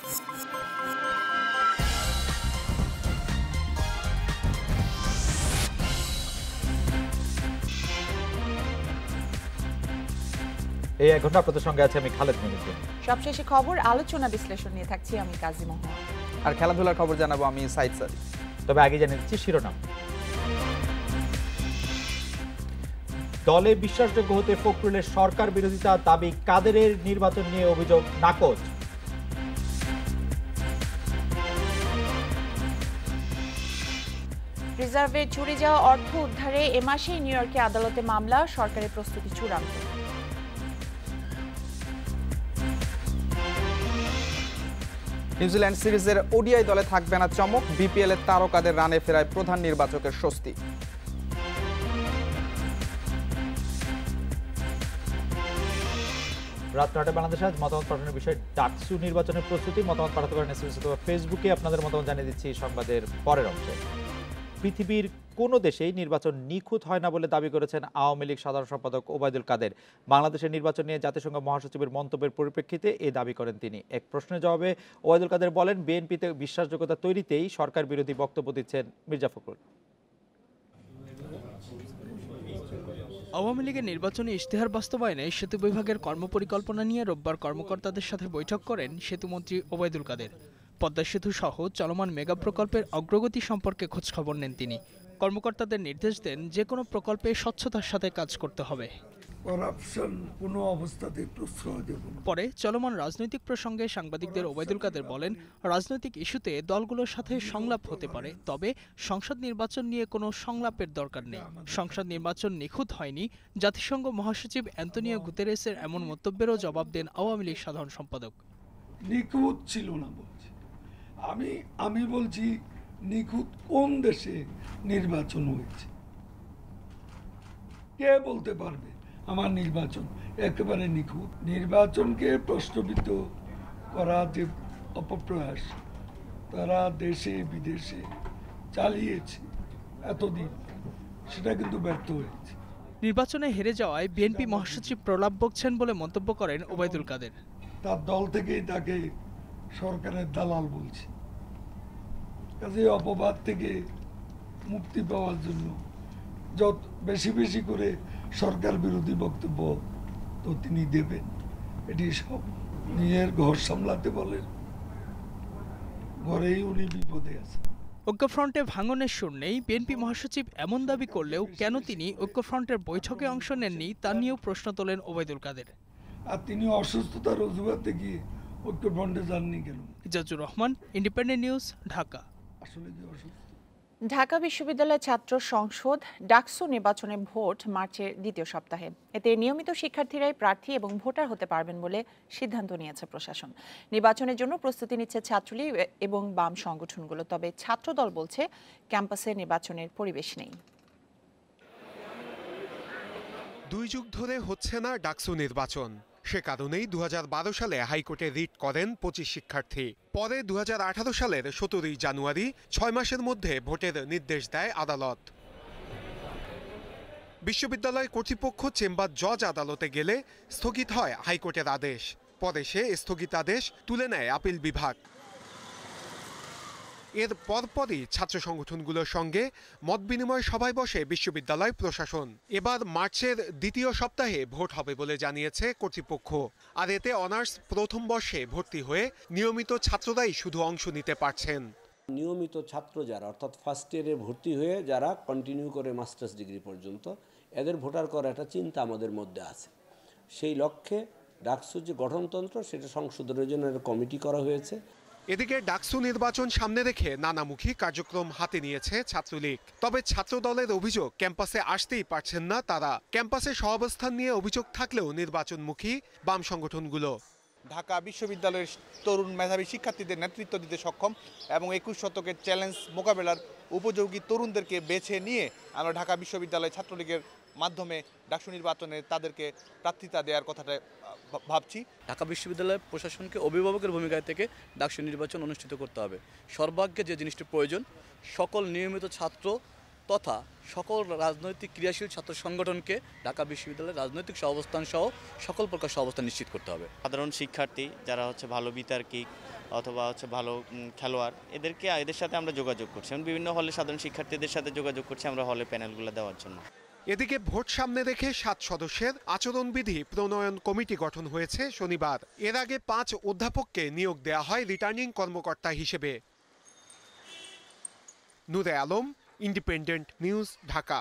এই 1 ঘন্টা আপনাদের সঙ্গে আছে আমি খালেদ মহিউদ্দিন। সবশেষে খবর, আলোচনা, বিশ্লেষণ নিয়ে থাকছি আমি কাজী মোহন। আর খেলাধুলার খবর জানাবো আমি সাইদ সাদিক। তবে আগে জানিয়ে দিচ্ছি শিরোনাম। দলে বিশ্বাসযোগ্য হতে ফখরুলের সরকার বিরোধিতা দাবি, কাদেরের নির্বাচন নিয়ে অভিযোগ নাকচ। রিজার্ভে চুরি যাওয়া অর্থ উদ্ধারে এ মাসেই নিউ ইয়র্কে আদালতে মামলা, সরকারের প্রস্তুতি চূড়ান্ত। নিউজিল্যান্ড সিরিজের ওডিআই দলে থাকবে না চমক, বিপিএল এর তারকাদের রানে ফেরায় প্রধান নির্বাচকের স্বস্তি। রাত 9টায় বাংলাদেশ আজ মতামত পাঠানোর বিষয় ডাকসু নির্বাচনের প্রস্তুতি। মতামত পাঠাতে পারেন এসএমএস অথবা ফেসবুকে। আপনাদের মতামত জানিয়ে দিচ্ছি সংবাদের পরের অংশে। পৃথিবীর কোনো দেশেই নির্বাচন নিখুঁত হয় না বলে দাবি করেছেন আওয়ামী লীগ সাধারণ সম্পাদক ওবায়দুল কাদের। বাংলাদেশের নির্বাচন নিয়ে জাতিসংঘ মহাসচিবের মন্তব্যের পরিপ্রেক্ষিতে এই দাবি করেন তিনি। এক প্রশ্নের জবাবে ওবায়দুল কাদের বলেন, বিএনপিতে বিশ্বাসযোগ্যতা তৈরিতেই সরকার বিরোধী বক্তব্য দিচ্ছেন মির্জা ফখরুল। আওয়ামী লীগের নির্বাচনী ইশতেহার বাস্তবায়নে সেতু বিভাগের কর্মপরিকল্পনা নিয়ে রোববার কর্মকর্তাদের সাথে বৈঠক করেন সেতুমন্ত্রী ওবায়দুল কাদের। পদ্মা সেতু সহ চলমান মেগা প্রকল্পের অগ্রগতি সম্পর্কে খোঁজখবর নেন তিনি। কর্মকর্তাদের নির্দেশ দেন, যে কোনো প্রকল্পে স্বচ্ছতার সাথে কাজ করতে হবে। পরে চলমান রাজনৈতিক প্রসঙ্গে সাংবাদিকদের ওবায়দুল কাদের বলেন, রাজনৈতিক ইস্যুতে দলগুলোর সাথে সংলাপ হতে পারে, তবে সংসদ নির্বাচন নিয়ে কোনো সংলাপের দরকার নেই। সংসদ নির্বাচন নিখুঁত হয়নি, জাতিসংঘ মহাসচিব অ্যান্তোনিও গুতেরেসের এমন মন্তব্যেরও জবাব দেন আওয়ামী লীগ সাধারণ সম্পাদক। নিখুঁত ছিল না বলছি, আমি বলছি নিখুঁত কোন দেশে নির্বাচন হয়েছে? কে বলতে পারবে আমার নির্বাচন একেবারে নিখুঁত? নির্বাচনকে প্রশ্নবিদ্ধ করা যে অপপ্রয়াস তারা দেশে বিদেশে চালিয়েছে এতদিন, সেটা কিন্তু ব্যর্থ হয়েছে। নির্বাচনে হেরে যাওয়ায় বিএনপি মহাসচিব প্রলাপ বকছেন বলে মন্তব্য করেন ওবায়দুল কাদের। তার দল থেকেই তাকে সরকারের দালাল বলছে। কাজে অপবাদ থেকে মুক্তি পাওয়ার জন্য যত বেশি বেশি করে সরকার বিরোধী বক্তব্য তো তিনি দেবেন। এটি সব নিজের ঘর সামলাতে বলেন, ঘরেই উনি বিপদে আছেন। ঐক্যফ্রন্টে ভাঙনের সুর নেই, বিএনপি মহাসচিব এমন দাবি করলেও কেন তিনি ঐক্যফ্রন্টের বৈঠকে অংশ নেননি তা নিয়েও প্রশ্ন তোলেন ওবায়দুল কাদের। আর তিনি অসুস্থতার অজুহাতে গিয়ে ঐক্যফ্রন্টে যাননি কেন? Ijazur Rahman, independent News, Dhaka. আসলে যে অসুস্থ। ঢাকা বিশ্ববিদ্যালয় ছাত্র সংসদ ডাকসু নির্বাচনে ভোট মার্চের দ্বিতীয় সপ্তাহে। এতে নিয়মিত শিক্ষার্থীরাই প্রার্থী এবং ভোটার হতে পারবেন বলে সিদ্ধান্ত নিয়েছে প্রশাসন। নির্বাচনের জন্য প্রস্তুতি নিচ্ছে ছাত্রলীগ এবং বাম সংগঠনগুলো। তবে ছাত্রদল বলছে, ক্যাম্পাসে নির্বাচনের পরিবেশ নেই। 2 যুগ ধরে হচ্ছে না ডাকসু নির্বাচন। সে কারণেই 2012 সালে হাইকোর্টে রিট করেন 25 শিক্ষার্থী। পরে 2018 সালের 17 জানুয়ারি 6 মাসের মধ্যে ভোটের নির্দেশ দেয় আদালত। বিশ্ববিদ্যালয় কর্তৃপক্ষ চেম্বার জজ আদালতে গেলে স্থগিত হয় হাইকোর্টের আদেশ। পরে সে স্থগিতাদেশ তুলে নেয় আপিল বিভাগ। এর পরপরই ছাত্র সংগঠনগুলোর সঙ্গে মত বিনিময় সভায় বসে বিশ্ববিদ্যালয় প্রশাসন। এবার মার্চের দ্বিতীয় সপ্তাহে ভোট হবে বলে জানিয়েছে কর্তৃপক্ষ। আর এতে অনার্স প্রথম বর্ষে ভর্তি হয়ে নিয়মিত ছাত্ররাই শুধু অংশ নিতে পারছেন। নিয়মিত ছাত্র যারা, অর্থাৎ ফার্স্ট ইয়ারে ভর্তি হয়ে যারা কন্টিনিউ করে মাস্টার্স ডিগ্রি পর্যন্ত, এদের ভোটার করার একটা চিন্তা আমাদের মধ্যে আছে। সেই লক্ষ্যে ডাকসুর যে গঠনতন্ত্র সেটা সংশোধনের জন্য একটা কমিটি করা হয়েছে। এদিকে ডাকসু নির্বাচন সামনে রেখে নানামুখী কার্যক্রম হাতে নিয়েছে ছাত্রলীগ। তবে ছাত্র দলের অভিযোগ, ক্যাম্পাসে আসতেই পারছেন না তারা। ক্যাম্পাসে সহাবস্থান নিয়ে অভিযোগ থাকলেও নির্বাচনমুখী বাম সংগঠনগুলো। ঢাকা বিশ্ববিদ্যালয়ের তরুণ মেধাবী শিক্ষার্থীদের নেতৃত্ব দিতে সক্ষম এবং 21 শতকের চ্যালেঞ্জ মোকাবেলার উপযোগী তরুণদেরকে বেছে নিয়ে আমরা ঢাকা বিশ্ববিদ্যালয় ছাত্রলীগের মাধ্যমে ডাকসু নির্বাচনে তাদেরকে প্রার্থিতা দেওয়ার কথাটা ভাবছি। ঢাকা বিশ্ববিদ্যালয় প্রশাসনকে অভিভাবকের ভূমিকায় থেকে ডাকসু নির্বাচন অনুষ্ঠিত করতে হবে। সর্বাগ্যে যে জিনিসটি প্রয়োজন, সকল নিয়মিত ছাত্র তথা সকল রাজনৈতিক ক্রিয়াশীল ছাত্র সংগঠনকে ঢাকা বিশ্ববিদ্যালয়ের রাজনৈতিক সহাবস্থান সহ সকল প্রকার সহাবস্থান নিশ্চিত করতে হবে। সাধারণ শিক্ষার্থী যারা ভালো বিতার্কিক অথবা ভালো খেলোয়াড় এদের সাথে আমরা যোগাযোগ করছি, বিভিন্ন হলে সাধারণ শিক্ষার্থীদের সাথে যোগাযোগ করছি আমরা হলে প্যানেলগুলো দেওয়ার জন্য। এদিকে ভোট সামনে রেখে 7 সদস্যের আচরণবিধি প্রণয়ন কমিটি গঠন হয়েছে শনিবার। এর আগে 5 অধ্যাপককে নিয়োগ দেওয়া হয় রিটার্নিং কর্মকর্তা হিসেবে। নূরে আলম, ইন্ডিপেন্ডেন্ট নিউজ, ঢাকা।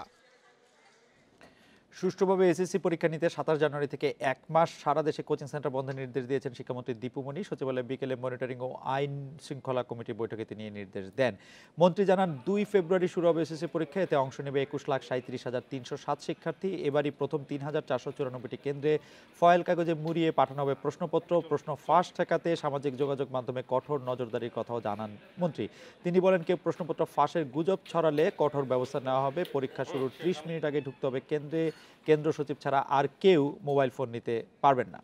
সুষ্ঠুভাবে এসএসসি পরীক্ষা নিতে 27 জানুয়ারি থেকে 1 মাস সারা দেশে কোচিং সেন্টার বন্ধের নির্দেশ দিয়েছেন শিক্ষামন্ত্রী দীপু মনি। সচিবালয়ে বিকেলে মনিটরিং ও আইন শৃঙ্খলা কমিটির বৈঠকে তিনি এই নির্দেশ দেন। মন্ত্রী জানান 2 ফেব্রুয়ারি শুরু হবে এসএসসি পরীক্ষা। এতে অংশ নেবে 21,37,307 শিক্ষার্থী। এবারই প্রথম 3,494টি কেন্দ্রে ফয়েল কাগজে মুড়িয়ে পাঠানো হবে প্রশ্নপত্র। প্রশ্ন ফাঁস ঠেকাতে সামাজিক যোগাযোগ মাধ্যমে কঠোর নজরদারির কথাও জানান মন্ত্রী। তিনি বলেন, কেউ প্রশ্নপত্র ফাঁসের গুজব ছড়ালে কঠোর ব্যবস্থা নেওয়া হবে। পরীক্ষা শুরুর 30 মিনিট আগে ঢুকতে হবে কেন্দ্রে। কেন্দ্র সচিব ছাড়া আর কেউ মোবাইল ফোন নিতে পারবেন না।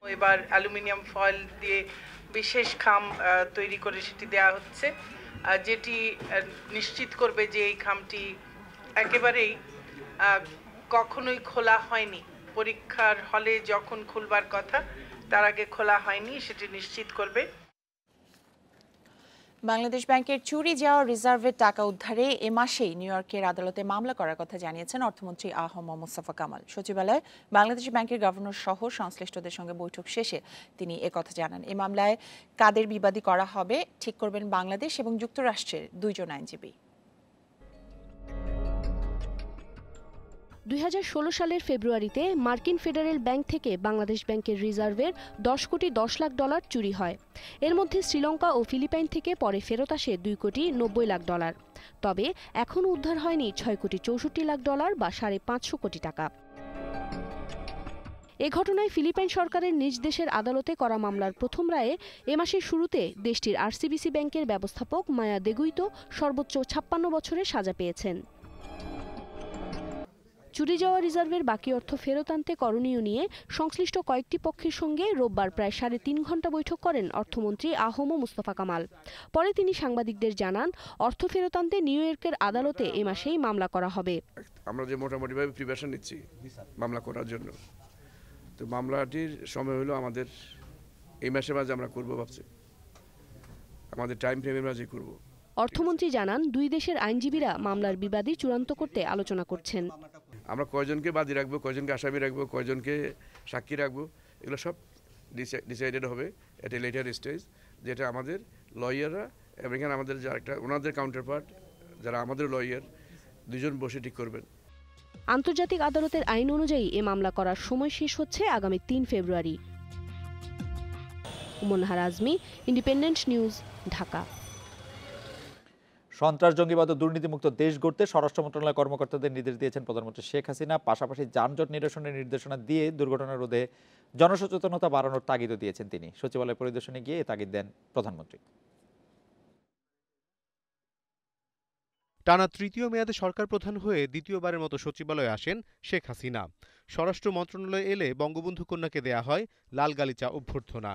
এবার অ্যালুমিনিয়াম ফয়েল দিয়ে বিশেষ খাম তৈরি করে সেটি দেওয়া হচ্ছে, যেটি নিশ্চিত করবে যে এই খামটি একেবারেই কখনোই খোলা হয়নি। পরীক্ষার হলে যখন খুলবার কথা তার আগে খোলা হয়নি, সেটি নিশ্চিত করবে। বাংলাদেশ ব্যাংকের চুরি যাওয়া রিজার্ভের টাকা উদ্ধারে এ মাসেই নিউ ইয়র্কের আদালতে মামলা করার কথা জানিয়েছেন অর্থমন্ত্রী আ.হ.ম মুস্তফা কামাল। সচিবালয়ে বাংলাদেশ ব্যাংকের গভর্নর সহ সংশ্লিষ্টদের সঙ্গে বৈঠক শেষে তিনি একথা জানান। এই মামলায় কাদের বিবাদী করা হবে ঠিক করবেন বাংলাদেশ এবং যুক্তরাষ্ট্রের 2 জন আইনজীবী। 2016 সালের ফেব্রুয়ারিতে মার্কিন ফেডারেল ব্যাংক থেকে বাংলাদেশ ব্যাংকের রিজার্ভের $10,10,00,000 চুরি হয়। এর মধ্যে শ্রীলঙ্কা ও ফিলিপাইন থেকে পরে ফেরত আসে $2,90,00,000। তবে এখনও উদ্ধার হয়নি $6,64,00,000 বা $550 কোটি টাকা। এ ঘটনায় ফিলিপাইন সরকারের নিজ দেশের আদালতে করা মামলার প্রথম রায়ে এ মাসের শুরুতে দেশটির আরসিবিসি ব্যাংকের ব্যবস্থাপক মায়া দেগুইতো সর্বোচ্চ 56 বছরের সাজা পেয়েছেন। চুরি যাওয়া রিজার্ভের বাকি অর্থ ফেরত আনতে করণীয় নিয়ে সংশ্লিষ্ট কয়েকটি পক্ষের সঙ্গে রোববার প্রায় 3.5 ঘণ্টা বৈঠক করেন অর্থমন্ত্রী আ.হ.ম মুস্তফা কামাল। পরে তিনি সাংবাদিকদের জানান, অর্থ ফেরত আনতে নিউ ইয়র্কের আদালতে এ মাসেই মামলা করা হবে। আমরা যে মোটামুটিভাবে প্রিপারেশন নিচ্ছি মামলা করার জন্য, তো মামলাটির সময় হলো আমাদের এই মাসের মাঝে আমরা করবো ভাবছি, আমাদের টাইম ফ্রেমের মাঝে করব। অর্থমন্ত্রী জানান, 2 দেশের আইনজীবীরা মামলার বিবাদী চূড়ান্ত করতে আলোচনা করছেন। আমরা কয়জনকে বাদী রাখবো, কয়জনকে আসামি রাখবো, কয়জনকে সাক্ষী রাখবো, এগুলো সব ডিসাইডেড হবে এট এ লেটার স্টেজ, যেটা আমাদের লয়াররা এবং এখানে আমাদের যারা একটা ওনাদের কাউন্টার পার্ট যারা আমাদের লয়ার 2 জন বসে ঠিক করবেন। আন্তর্জাতিক আদালতের আইন অনুযায়ী এ মামলা করার সময় শেষ হচ্ছে আগামী 3 ফেব্রুয়ারি। উমনহার আজমি, ইন্ডিপেন্ডেন্ট নিউজ, ঢাকা। সন্ত্রাস, জঙ্গিবাদ ও দুর্নীতিমুক্ত দেশ গড়তে স্বরাষ্ট্র মন্ত্রণালয় কর্মকর্তাদের নির্দেশ দিয়েছেন প্রধানমন্ত্রী শেখ হাসিনা। পাশাপাশি যানজট নিরসনের নির্দেশনা দিয়ে দুর্ঘটনা রোধে জনসচেতনতা বাড়ানোর তাগিদও দিয়েছেন তিনি। সচিবালয় পরিদর্শনে গিয়ে এ তাগিদ দেন প্রধানমন্ত্রী। টানা 3য় মেয়াদে সরকার প্রধান হয়ে দ্বিতীয়বারের মতো সচিবালয়ে আসেন শেখ হাসিনা। স্বরাষ্ট্র মন্ত্রণালয়ে এলে বঙ্গবন্ধু কন্যাকে দেয়া হয় লাল গালিচা অভ্যর্থনা।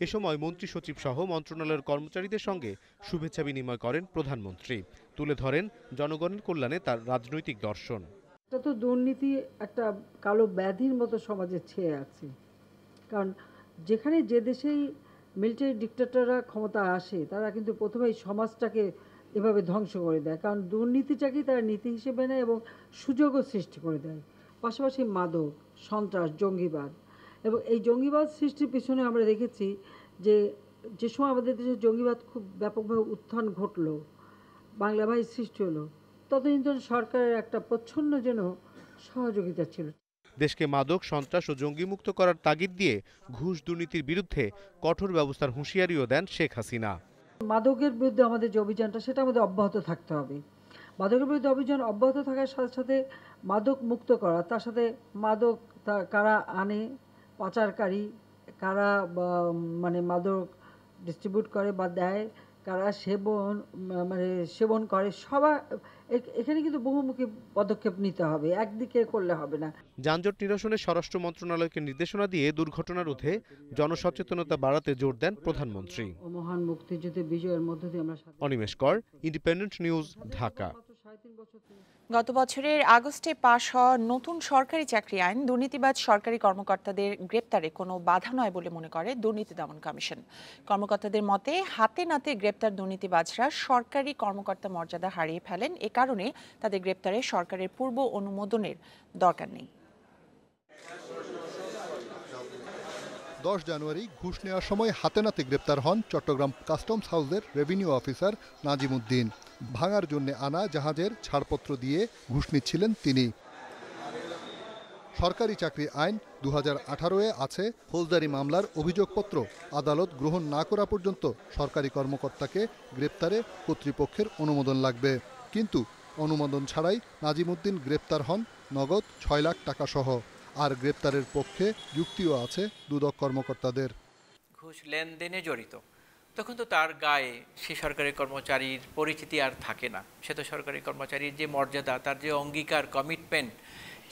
এ সময় মন্ত্রী সচিব সহ মন্ত্রণালয়ের কর্মচারীদের সঙ্গে শুভেচ্ছা বিনিময় করেন প্রধানমন্ত্রী। তুলে ধরেন জনগণের কল্যাণে তার রাজনৈতিক দর্শন। এটা তো দুর্নীতি একটা কালো ব্যাধির মতো সমাজে ছেয়ে আছে, কারণ যেখানে যে দেশেই মিলিটারি ডিক্টেটররা ক্ষমতা আসে তারা কিন্তু প্রথমেই সমাজটাকে এভাবে ধ্বংস করে দেয়, কারণ দুর্নীতিটাকেই তারা নীতি হিসেবে নেয় এবং সুযোগও সৃষ্টি করে দেয়। পাশাপাশি মাদক, সন্ত্রাস, জঙ্গিবাদ, এবং এই জঙ্গিবাদ সৃষ্টির পিছনে আমরা দেখেছি যে সময় আমাদের দেশে জঙ্গিবাদ খুব ব্যাপকভাবে উত্থান ঘটলো, বাংলা ভাই সৃষ্টি হলো, ততদিন তো সরকারের একটা প্রচ্ছন্ন যেন সহযোগিতা ছিল। দেশকে মাদক, সন্ত্রাস ও জঙ্গিমুক্ত করার তাগিদ দিয়ে ঘুষ দুর্নীতির বিরুদ্ধে কঠোর ব্যবস্থার হুঁশিয়ারিও দেন শেখ হাসিনা। মাদকের বিরুদ্ধে আমাদের যে অভিযানটা সেটা আমাদের অব্যাহত থাকতে হবে। মাদকের বিরুদ্ধে অভিযান অব্যাহত থাকার সাথে সাথে মাদক মুক্ত করা, তার সাথে মাদক কারা আনে, পাচারকারী কারা মানে মাদক ডিস্ট্রিবিউট করে বা দেয়, কারা সেবন করে সবার এখানে কিন্তু বহুমুখী পদক্ষেপ নিতে হবে, একদিকে করলে হবে না। যানজট নিরসনে স্বরাষ্ট্র মন্ত্রণালয়কে নির্দেশনা দিয়ে দুর্ঘটনা রোধে জনসচেতনতা বাড়াতে জোর দেন প্রধানমন্ত্রী। মহান মুক্তিযুদ্ধে বিজয়ের মধ্য দিয়ে আমরা অনিমেষ কর, ইন্ডিপেন্ডেন্ট নিউজ, ঢাকা। গত বছরের আগস্টে পাশ হওয়া নতুন সরকারি চাকরি আইন দুর্নীতিবাজ সরকারি কর্মকর্তাদের গ্রেপ্তারে কোনো বাধা নয় বলে মনে করে দুর্নীতি দমন কমিশন। কর্মকর্তাদের মতে হাতে নাতে গ্রেপ্তার দুর্নীতিবাজরা সরকারি কর্মকর্তা মর্যাদা হারিয়ে ফেলেন, এ কারণে তাদের গ্রেপ্তারে সরকারের পূর্ব অনুমোদনের দরকার নেই। 10 জানুয়ারি ঘুষ নেওয়ার সময় হাতে নাতে গ্রেপ্তার হন চট্টগ্রাম কাস্টমস হাউসের রেভিনিউ অফিসার নাজিম উদ্দিন। ভাঙার জন্য আনা জাহাজের ছাড়পত্র দিয়ে ঘুষ নিচ্ছিলেন তিনি। সরকারি চাকরি আইন 2018-এ আছে ফৌজদারি মামলার অভিযোগপত্র আদালত গ্রহণ না করা পর্যন্ত সরকারি কর্মকর্তাকে গ্রেপ্তারে কর্তৃপক্ষের অনুমোদন লাগবে। কিন্তু অনুমোদন ছাড়াই নাজিম উদ্দিন গ্রেপ্তার হন নগদ 6 লাখ টাকা সহ। আর গ্রেপ্তারের পক্ষে যুক্তিও আছে দুদক কর্মকর্তাদের। ঘুষ লেনদেনে জড়িত, তখন তো তার গায়ে সে সরকারি কর্মচারীর পরিচিতি আর থাকে না। সে তো সরকারি কর্মচারীর যে মর্যাদা, তার যে অঙ্গীকার, কমিটমেন্ট,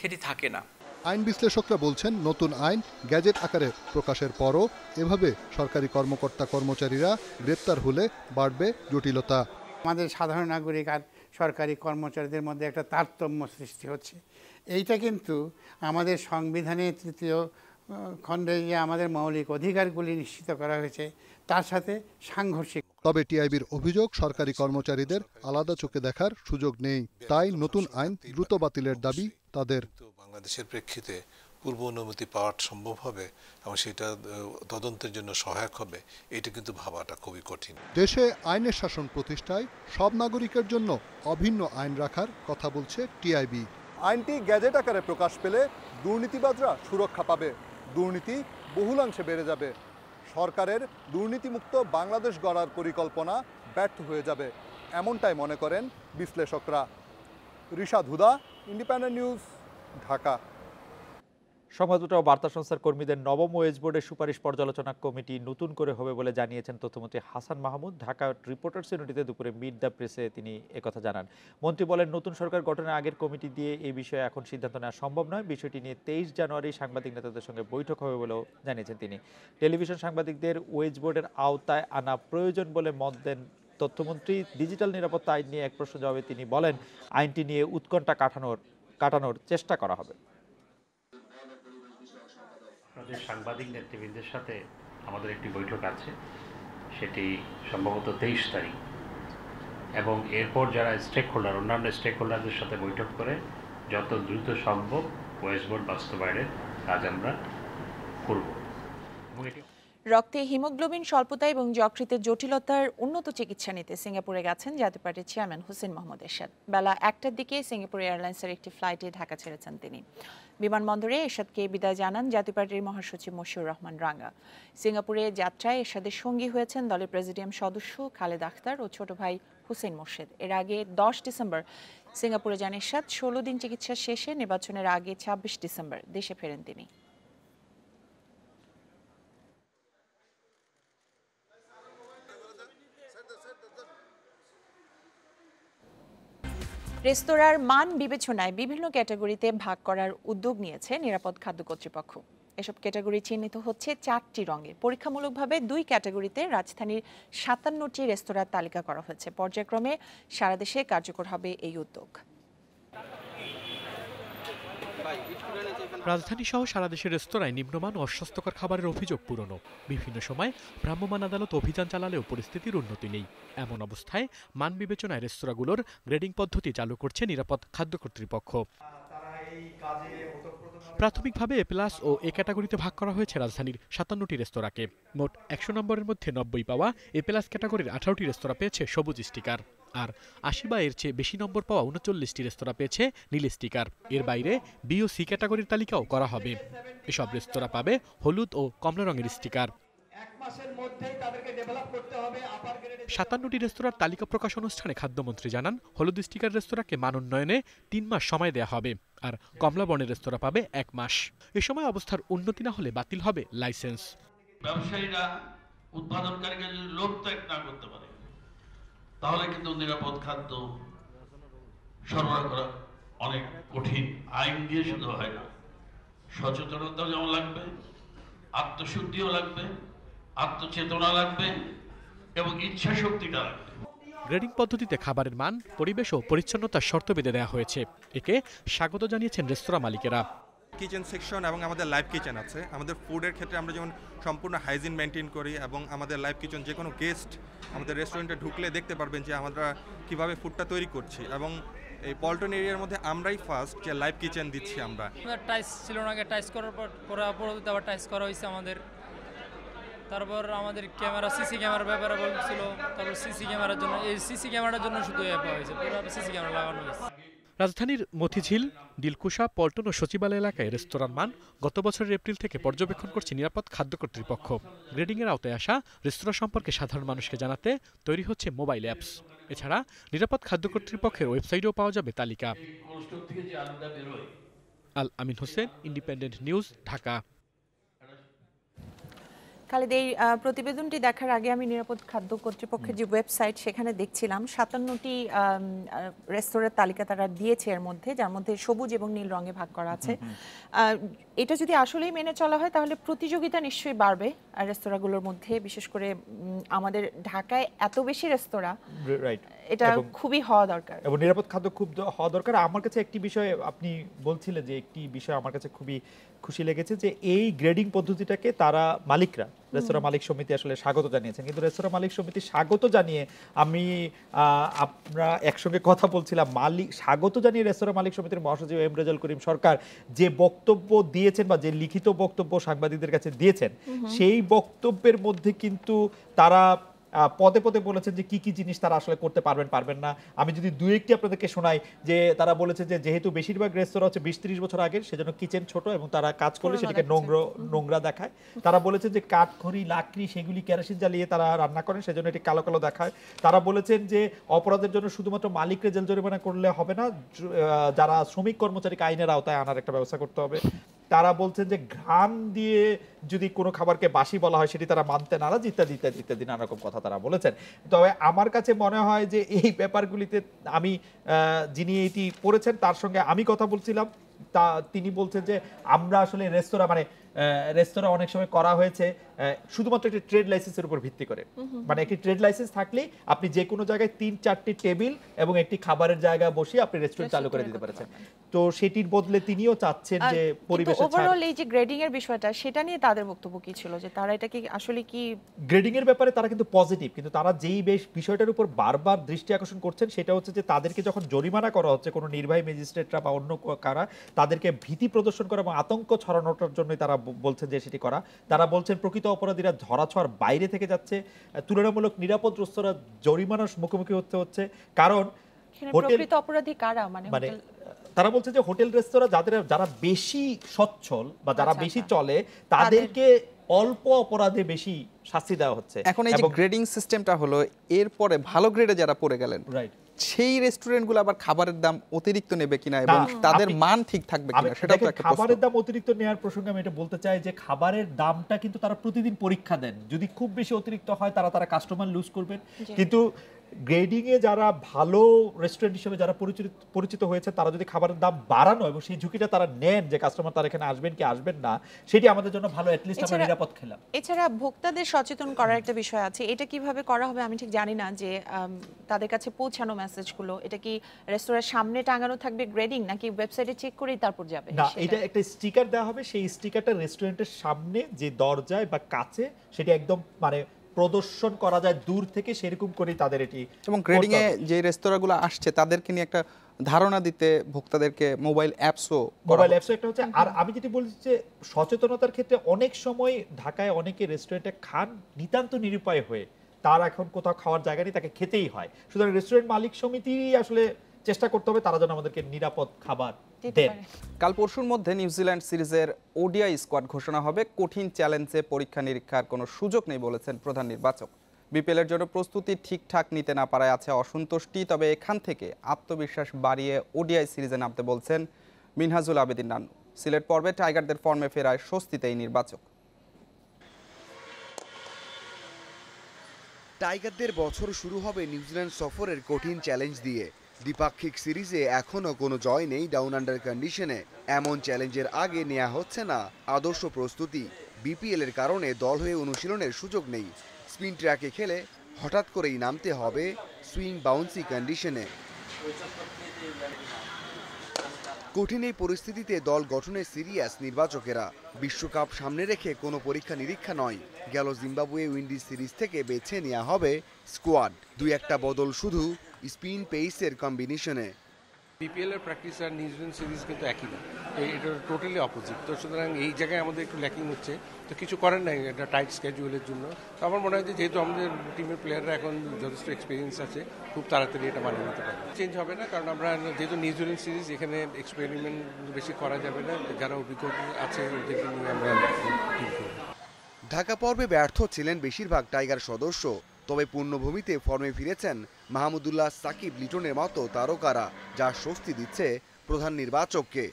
সেটি থাকে না। আইন বিশ্লেষকরা বলছেন নতুন আইন গ্যাজেট আকারে প্রকাশের পরও এভাবে সরকারি কর্মকর্তা কর্মচারীরা গ্রেপ্তার হলে বাড়বে জটিলতা। আমাদের সাধারণ নাগরিক আর সরকারি কর্মচারীদের মধ্যে একটা তারতম্য সৃষ্টি হচ্ছে। এইটা কিন্তু আমাদের সংবিধানের 3য় খণ্ডে যে আমাদের মৌলিক অধিকারগুলি নিশ্চিত করা হয়েছে তার সাথে সাংঘর্ষিক। তবে টিআইবির অভিযোগ সরকারি কর্মচারীদের আলাদা চোখে দেখার সুযোগ নেই, তাই নতুন আইন দ্রুত বাতিলের দাবি তাদের। বাংলাদেশের প্রেক্ষিতে পূর্ব অনুমতি পাওয়া সম্ভব হবে এবং সেটা তদন্তের জন্য সহায়ক হবে, এটা কিন্তু ভাবাটা খুবই কঠিন। দেশে আইনের শাসন প্রতিষ্ঠায় সব নাগরিকের জন্য অভিন্ন আইন রাখার কথা বলছে টিআইবি। আইনটি গ্যাজেট আকারে প্রকাশ পেলে দুর্নীতিবাজরা সুরক্ষা পাবে, দুর্নীতি বহুলাংশে বেড়ে যাবে, সরকারের দুর্নীতিমুক্ত বাংলাদেশ গড়ার পরিকল্পনা ব্যর্থ হয়ে যাবে, এমনটাই মনে করেন বিশ্লেষকরা। রিশাদ হুদা, ইন্ডিপেন্ডেন্ট নিউজ, ঢাকা। সংবাদপত্র ও বার্তা সংস্থার কর্মীদের নবম ওয়েজ বোর্ডের সুপারিশ পর্যালোচনা কমিটি নতুন করে হবে বলে জানিয়েছেন তথ্যমন্ত্রী হাসান মাহমুদ। ঢাকা রিপোর্টার্স ইউনিটিতে দুপুরে মিট দ্য প্রেসে তিনি একথা জানান। মন্ত্রী বলেন, নতুন সরকার গঠনের আগের কমিটি দিয়ে এই বিষয়ে এখন সিদ্ধান্ত নেওয়া সম্ভব নয়। বিষয়টি নিয়ে 23 জানুয়ারি সাংবাদিক নেতাদের সঙ্গে বৈঠক হবে বলেও জানিয়েছেন তিনি। টেলিভিশন সাংবাদিকদের ওয়েজ বোর্ডের আওতায় আনা প্রয়োজন বলে মত দেন তথ্যমন্ত্রী। ডিজিটাল নিরাপত্তা আইন নিয়ে এক প্রশ্ন জবাবে তিনি বলেন, আইনটি নিয়ে উৎকণ্ঠা কাটানোর চেষ্টা করা হবে। সাংবাদিক নেতৃবৃন্দের সাথে আমাদের একটি বৈঠক আছে, সেটি সম্ভবত 23 তারিখ, এবং এরপর যারা অন্যান্য স্টেক হোল্ডারদের সাথে বৈঠক করে যত দ্রুত সম্ভব ওয়েজ বোর্ড বাস্তবায়নের কাজ আমরা করব। রক্তে হিমোগ্লোবিন স্বল্পতা এবং যকৃতের জটিলতার উন্নত চিকিৎসা নিতে সিঙ্গাপুরে গেছেন জাতীয় পার্টির চেয়ারম্যান হোসেন মোহাম্মদ এরশাদ। বেলা 1টার দিকে সিঙ্গাপুর এয়ারলাইন্সের একটি ফ্লাইটে ঢাকা ছেড়েছেন তিনি। বিমানবন্দরে এরশাদকে বিদায় জানান জাতীয় পার্টির মহাসচিব মশিউর রহমান রাঙ্গা। সিঙ্গাপুরে যাত্রায় এরশাদের সঙ্গী হয়েছেন দলের প্রেসিডিয়াম সদস্য খালেদ আখতার ও ছোট ভাই হুসেন মোর্শেদ। এর আগে 10 ডিসেম্বর সিঙ্গাপুরে যান এরশাদ। 16 দিন চিকিৎসা শেষে নির্বাচনের আগে 26 ডিসেম্বর দেশে ফেরেন তিনি। রেস্তোরাঁর মান বিবেচনায় বিভিন্ন ক্যাটাগরিতে ভাগ করার উদ্যোগ নিয়েছে নিরাপদ খাদ্য কর্তৃপক্ষ। এসব ক্যাটাগরি চিহ্নিত হচ্ছে 4টি রঙে। পরীক্ষামূলকভাবে 2 ক্যাটাগরিতে রাজধানীর 57টি রেস্তোরাঁর তালিকা করা হয়েছে। পর্যায়ক্রমে সারা দেশে কার্যকর হবে এই উদ্যোগ। রাজধানী সহ সারা দেশের রেস্তোরাঁয় নিম্নমান অস্বাস্থ্যকর খাবারের অভিযোগ পুরনো। বিভিন্ন সময় ভ্রাম্যমাণ আদালত অভিযান চালালেও পরিস্থিতির উন্নতি নেই। এমন অবস্থায় মান বিবেচনায় রেস্তোরাঁগুলোর গ্রেডিং পদ্ধতি চালু করছে নিরাপদ খাদ্য কর্তৃপক্ষ। প্রাথমিকভাবে এ প্লাস ও এ ক্যাটাগরিতে ভাগ করা হয়েছে রাজধানীর 57টি রেস্তোরাঁকে। মোট 100 নম্বরের মধ্যে 90 পাওয়া এ প্লাস ক্যাটাগরির 18টি রেস্তোরাঁ পেয়েছে সবুজ স্টিকার, আর 80 বা এর চেয়ে বেশি নম্বর পাওয়া 39টি রেস্তোরাঁ পেয়েছে নীল স্টিকার। এর বাইরে বি ও সি ক্যাটাগরির তালিকাও করা হবে। এসব রেস্তোরাঁ পাবে হলুদ ও কমলা রঙের স্টিকার। 57টি রেস্তোরাঁর তালিকা প্রকাশ অনুষ্ঠানে খাদ্যমন্ত্রী জানান, হলুদ স্টিকার রেস্তোরাঁকে মান উন্নয়নে 3 মাস সময় দেওয়া হবে, আর কমলা বর্ণের রেস্তোরাঁ পাবে 1 মাস। এ সময় অবস্থার উন্নতি না হলে বাতিল হবে লাইসেন্স। ব্যবসায়ীরা উৎপাদনকারীকে যদি লোড ত্যাগ না করতে পারে, তাহলে কিন্তু নিরাপদ খাদ্য সরবরাহ করা অনেক কঠিন। আইন দিয়ে শুধু হয় না, সচেতনতা যেমন লাগবে, আত্মশুদ্ধিও লাগবে, আত্মচেতনা লাগবে এবং ইচ্ছা শক্তিটা লাগবে। গ্রেডিং পদ্ধতিতে খাবারের মান, পরিবেশ ও পরিচ্ছন্নতার শর্ত বেঁধে দেওয়া হয়েছে। একে স্বাগত জানিয়েছেন রেস্তোরাঁ মালিকেরা। কিচেন সেকশন এবং আমাদের লাইভ কিচেন আছে। আমাদের ফুডের ক্ষেত্রে আমরা যেমন সম্পূর্ণ হাইজিন মেনটেন করি এবং আমাদের লাইভ কিচেন যে কোনো গেস্ট আমাদের রেস্টুরেন্টে ঢুকলে দেখতে পারবেন যে আমরা কিভাবে ফুডটা তৈরি করছি। এবং এই পল্টন এরিয়ার মধ্যে আমরাই ফার্স্ট যে লাইভ কিচেন দিচ্ছি আমরা। টাইস ছিল না, আগে টাইস করার পরবর্তীতে আবার টাইস করা হয়েছে আমাদের। তারপর আমাদের ক্যামেরা, সিসি ক্যামেরার ব্যাপারে বলছিল, তারপর সিসি ক্যামেরার জন্য, এই সিসি ক্যামেরার জন্য শুধু হয়েছে, পুরো সিসি ক্যামেরা লাগানো হয়েছে। রাজধানীর মতিঝিল, দিলকুশা, পল্টন ও সচিবালয় এলাকায় রেস্তোরাঁর মান গত বছরের এপ্রিল থেকে পর্যবেক্ষণ করছে নিরাপদ খাদ্য কর্তৃপক্ষ। গ্রেডিংয়ের আওতায় আসা রেস্তোরাঁ সম্পর্কে সাধারণ মানুষকে জানাতে তৈরি হচ্ছে মোবাইল অ্যাপস। এছাড়া নিরাপদ খাদ্য কর্তৃপক্ষের ওয়েবসাইটেও পাওয়া যাবে তালিকা। আল আমিন হোসেন, ইন্ডিপেন্ডেন্ট নিউজ, ঢাকা। খালেদ, এই প্রতিবেদনটি দেখার আগে আমি নিরাপদ খাদ্য কর্তৃপক্ষের যে ওয়েবসাইট সেখানে দেখছিলাম 57টি রেস্তোরাঁর তালিকা তারা দিয়েছে, এর মধ্যে যার মধ্যে সবুজ এবং নীল রঙে ভাগ করা আছে। এটা যদি আসলেই মেনে চলা হয় তাহলে প্রতিযোগিতা নিশ্চয়ই বাড়বে রেস্তোরাঁগুলোর মধ্যে, বিশেষ করে আমাদের ঢাকায় এত বেশি রেস্তোরাঁ, এটা খুবই হওয়া দরকার এবং নিরাপদ খাদ্য খুব হওয়া দরকার। আমার কাছে একটি বিষয় আপনি বলছিলেন যে একটি বিষয় আমার কাছে খুবই খুশি লেগেছে যে এই গ্রেডিং পদ্ধতিটাকে তারা মালিকরা, রেস্তোরাঁ মালিক সমিতি আসলে স্বাগত জানিয়েছেন। কিন্তু রেস্তোরাঁ মালিক সমিতি স্বাগত জানিয়ে আমরা একসঙ্গে কথা বলছিলাম, স্বাগত জানিয়ে রেস্তোরাঁ মালিক সমিতির মহাসচিব এম রেজাউল করিম সরকার যে বক্তব্য দিয়েছেন বা যে লিখিত বক্তব্য সাংবাদিকদের কাছে দিয়েছেন, সেই বক্তব্যের মধ্যে কিন্তু তারা পদে পদে বলেছেন যে কি কি জিনিস তারা আসলে করতে পারবেন না। আমি যদি দু একটি আপনাদেরকে শোনাই, যে তারা বলেছে যে যেহেতু বেশিরভাগ রেস্তোরাঁ হচ্ছে 20-30 বছর আগের, সেজন্য কিচেন ছোট এবং তারা কাজ করলে সেটাকে নোংরা দেখায়। তারা বলেছে যে কাঠখড়ি, লাকড়ি সেগুলি কেরোসিন জ্বালিয়ে তারা রান্না করেন, সেজন্য এটি কালো কালো দেখায়। তারা বলেছেন যে অপরাধের জন্য শুধুমাত্র মালিককে জেল জরিমানা করলে হবে না, যারা শ্রমিক কর্মচারীকে আইনের আওতায় আনার একটা ব্যবস্থা করতে হবে। তারা বলছেন যে ঘ্রাণ দিয়ে যদি কোনো খাবারকে বাসি বলা হয় সেটি তারা মানতে নারাজ, ইত্যাদি ইত্যাদি ইত্যাদি নানা রকম কথা তারা বলেছেন। তবে আমার কাছে মনে হয় যে এই ব্যাপারগুলিতে আমি যিনি এটি পড়েছেন তার সঙ্গে আমি কথা বলছিলাম, তিনি বলছেন যে আমরা আসলে রেস্তোরাঁ অনেক সময় করা হয়েছে শুধুমাত্র একটি ট্রেড লাইসেন্সের উপর ভিত্তি করে। মানে একটি ট্রেড লাইসেন্স থাকলেই আপনি যে কোনো জায়গায় 3-4টি টেবিল এবং একটি খাবারের জায়গা বসিয়ে আপনি রেস্টুরেন্ট চালু করে দিতে পারছেন। তো সেটির বদলে তিনিও চাচ্ছেন যে পরিবেশের ওভারঅল এই যে গ্রেডিং এর বিষয়টা, সেটা নিয়ে তাদের বক্তব্য কি ছিল, যে তারা এটা কি আসলে কি গ্রেডিং এর ব্যাপারে তারা কিন্তু পজিটিভ, কিন্তু তারা যেই বিষয়টার উপর বারবার দৃষ্টি আকর্ষণ করছেন সেটা হচ্ছে যে তাদেরকে যখন জরিমানা করা হচ্ছে কোনো নির্বাহী ম্যাজিস্ট্রেটরা বা অন্য কারা, তাদেরকে ভীতি প্রদর্শন করা এবং আতঙ্ক ছড়ানোটার জন্যই তারা বলছেন যে সেটি করা। তারা বলছেন প্রকৃত অপরাধীরা ধরাছোঁয়ার বাইরে থেকে যাচ্ছে, তুলনামূলক নিরাপদ রেস্তোরাঁ জরিমানার মুখোমুখি হতে, কারণ প্রকৃত অপরাধী কারা, মানে তারা বলছে যে হোটেল রেস্তোরাঁ যারা বেশি সচ্ছল বা যারা বেশি চলে তাদেরকে অল্প অপরাধে বেশি শাস্তি দেওয়া হচ্ছে। এখন এই যে গ্রেডিং সিস্টেমটা হলো, এরপরে ভালো গ্রেডে যারা পড়ে গেলেন, রাইট, সেই রেস্টুরেন্টগুলো আবার খাবারের দাম অতিরিক্ত নেবে কিনা এবং তাদের মান ঠিক থাকবে কিনা, সেটা তো একটা খাবারের দাম অতিরিক্ত নেওয়ার প্রসঙ্গে আমি এটা বলতে চাই যে খাবারের দামটা কিন্তু তারা প্রতিদিন পরীক্ষা দেন, যদি খুব বেশি অতিরিক্ত হয় তারা কাস্টমার লুজ করবেন। কিন্তু গ্রেডিং এ যারা ভালো রেস্টুরেন্ট হিসেবে যারা পরিচিত হয়েছে, তারা যদি খাবারের দাম বাড়ানো এবং সেই ঝুঁকিটা তারা নেন যে কাস্টমার তারা এখানে আসবেন কি আসবেন না, সেটি আমাদের জন্য ভালো, অ্যাটলিস্ট আমরা নিরাপদ খেলাম। এছাড়া ভোক্তাদের সচেতন করার একটা বিষয় আছে, এটা কিভাবে করা হবে আমি ঠিক জানি না, যে তাদের কাছে পৌঁছানো মেসেজগুলো এটা কি রেস্তোরাঁর সামনে টাঙানো থাকবে গ্রেডিং, নাকি ওয়েবসাইটে চেক করেই তারপর যাবে? না, এটা একটা স্টিকার দেওয়া হবে, সেই স্টিকারটা রেস্টুরেন্টের সামনে যে দরজায় বা কাছে সেটি একদম প্রদর্শন করা যায় দূর থেকে, সেরকম করেই তাদের এটি। এবং গ্রেডিং এ যে রেস্তোরাঁগুলো আসছে তাদেরকে নিয়ে একটা ধারণা দিতে ভোক্তাদেরকে মোবাইল অ্যাপসও একটা হচ্ছে। আর আমি যেটি বলছি যে সচেতনতার ক্ষেত্রে অনেক সময় ঢাকায় অনেকে রেস্টুরেন্টে খান নিতান্ত নিরুপায় হয়ে, তার এখন কোথাও খাওয়ার জায়গা নেই, তাকে খেতেই হয়। সুতরাং রেস্টুরেন্ট মালিক সমিতিরই আসলে চেষ্টা করতে হবে তারা যেন আমাদেরকে নিরাপদ খাবার দেন। কাল পরশুর মধ্যে নিউজিল্যান্ড সিরিজের ওডিআই স্কোয়াড ঘোষণা হবে। কঠিন চ্যালেঞ্জে পরীক্ষা নিরীক্ষার কোনো সুযোগ নেই বলেছেন প্রধান নির্বাচক। বিপিএলের জন্য প্রস্তুতি ঠিকঠাক নিতে না পারায় আছে অসন্তুষ্টি, তবে এখান থেকে আত্মবিশ্বাস বাড়িয়ে ওডিআই সিরিজে নামতে বলছেন মিনহাজুল আবেদিন নান্নু। সিলেট পর্বে টাইগারদের ফর্মে ফেরায় স্বস্তিতে এই নির্বাচক। টাইগারদের বছর শুরু হবে নিউজিল্যান্ড সফরের কঠিন চ্যালেঞ্জ দিয়ে। দ্বিপাক্ষিক সিরিজে এখনও কোনো জয় নেই ডাউন আন্ডার কন্ডিশনে। এমন চ্যালেঞ্জের আগে নেওয়া হচ্ছে না আদর্শ প্রস্তুতি। বিপিএলের কারণে দল হয়ে অনুশীলনের সুযোগ নেই। স্পিন ট্র্যাকে খেলে হঠাৎ করেই নামতে হবে সুইং বাউন্সি কন্ডিশনে। কঠিন এই পরিস্থিতিতে দল গঠনে সিরিয়াস নির্বাচকেরা। বিশ্বকাপ সামনে রেখে কোনো পরীক্ষা নিরীক্ষা নয়, গেল জিম্বাবুয়ে উইন্ডিজ সিরিজ থেকে বেছে নেওয়া হবে স্কোয়াড। 2-1টা বদল শুধু স্পিন পেইসের কম্বিনেশনে। বিপিএল এর প্র্যাকটিস আর নিউজিল্যান্ড সিরিজ কিন্তু একই না, এটা টোটালি অপোজিট। তো সুতরাং এই জায়গায় আমাদের একটু ল্যাকিং হচ্ছে, তো কিছু করেন নাই এটা টাইট স্কেডিউলের জন্য। তো আমার মনে হয় যে যেহেতু আমাদের টিমের প্লেয়াররা এখন যথেষ্ট এক্সপিরিয়েন্স আছে, খুব তাড়াতাড়ি এটা মানিয়ে নিতে পারবে। চেঞ্জ হবে না, কারণ আমরা যেহেতু নিউজিল্যান্ড সিরিজ, এখানে এক্সপেরিমেন্ট বেশি করা যাবে না। যারা অভিজ্ঞতা আছে ওদেরকে নিয়ে আমরা টিম করব। ঢাকা পর্বে ব্যর্থ ছিলেন বেশিরভাগ টাইগার সদস্য, তবে পূর্ণভূমিতে ফর্মে ফিরেছেন মাহমুদুল্লাহ, সাকিব, লিটনের মতো তারকারা, যা স্বস্তি দিচ্ছে প্রধান নির্বাচককে।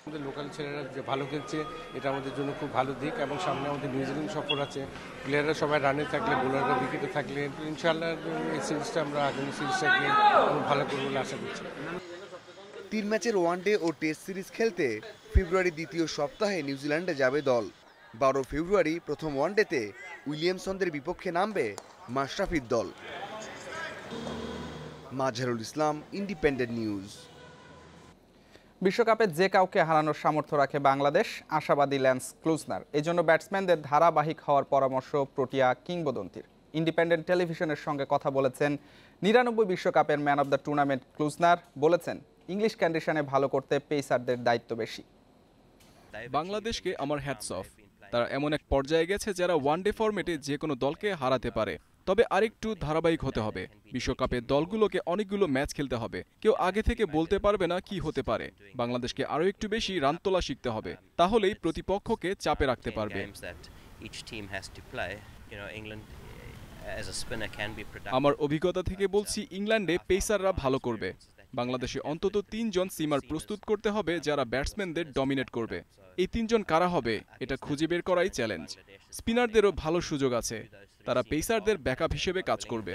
আমাদের লোকাল ছেলেরা যে ভালো খেলছে, এটা আমাদের জন্য খুব ভালো দিক। এবং সামনে আমাদের নিউজিল্যান্ড সফর আছে, প্লেয়াররা সবাই রানে থাকলে, বোলাররা উইকেটে থাকলে ইনশাআল্লাহ এই সিরিজটা আমরা আগামী সিরিজটাকে ভালো করবো বলে আশা করছি। 3 ম্যাচের ওয়ানডে ও টেস্ট সিরিজ খেলতে ফেব্রুয়ারি দ্বিতীয় সপ্তাহে নিউজিল্যান্ডে যাবে দল। 12 ফেব্রুয়ারি প্রথম ওয়ানডেতে উইলিয়ামসনদের বিপক্ষে নামবে মাশরাফির দল। Mazharul Islam, independent news. বিশ্বকাপে যে কাউকে হারানোর সামর্থ্য রাখে বাংলাদেশ, আশাবাদী ল্যান্স ক্লুজনার। এজন্য ব্যাটসম্যানদের ধারাবাহিক হওয়ার পরামর্শ প্রোটিয়া কিংবদন্তির। ইন্ডিপেন্ডেন্ট টেলিভিশনের সঙ্গে কথা বলেছেন 99 বিশ্বকাপের man of the tournament Klusener. বলেছেন, ইংলিশ কন্ডিশনে ভালো করতে পেসারদের দায়িত্ব বেশি। বাংলাদেশকে আমার হ্যাটস অফ। তারা এমন এক পর্যায়ে গেছে যারা ওয়ানডে ফরম্যাটে যে কোনো দলকে হারাতে পারে। তবে আরেকটু ধারাবাহিক হতে হবে। বিশ্বকাপে দলগুলোকে অনেকগুলো ম্যাচ খেলতে হবে, কেউ আগে থেকে বলতে পারবে না কি হতে পারে। বাংলাদেশকে আরও একটু বেশি রান তোলা শিখতে হবে, তাহলেই প্রতিপক্ষকে চাপে রাখতে পারবে। আমার অভিজ্ঞতা থেকে বলছি, ইংল্যান্ডে পেসাররা ভালো করবে। বাংলাদেশে অন্তত 3 জন সিমার প্রস্তুত করতে হবে যারা ব্যাটসম্যানদের ডমিনেট করবে। এই 3 জন কারা হবে এটা খুঁজে বের করাই চ্যালেঞ্জ। স্পিনারদেরও ভালো সুযোগ আছে, তারা পেসারদের ব্যাকআপ হিসেবে কাজ করবে।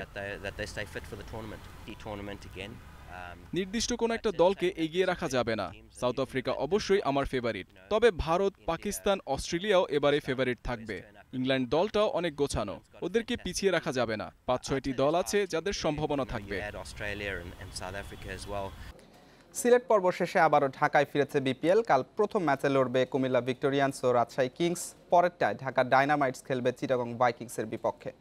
নির্দিষ্ট কোনো একটা দলকে এগিয়ে রাখা যাবে না। সাউথ আফ্রিকা অবশ্যই আমার ফেভারিট, তবে ভারত, পাকিস্তান, অস্ট্রেলিয়াও এবারে ফেভারিট থাকবে। ইংল্যান্ড দলটাও অনেক গোছানো, ওদেরকে পিছিয়ে রাখা যাবে না। 5-6টি দল আছে যাদের সম্ভাবনা থাকবে। সিলেট পর্ব শেষে আবারও ঢাকায় ফিরেছে বিপিএল। কাল প্রথম ম্যাচে লড়বে কুমিল্লা ভিক্টোরিয়ান্স ও রাজশাহী কিংস। পরেরটায় ঢাকা ডায়নামাইটস খেলবে চিটাগং ভাইকিংসের বিপক্ষে।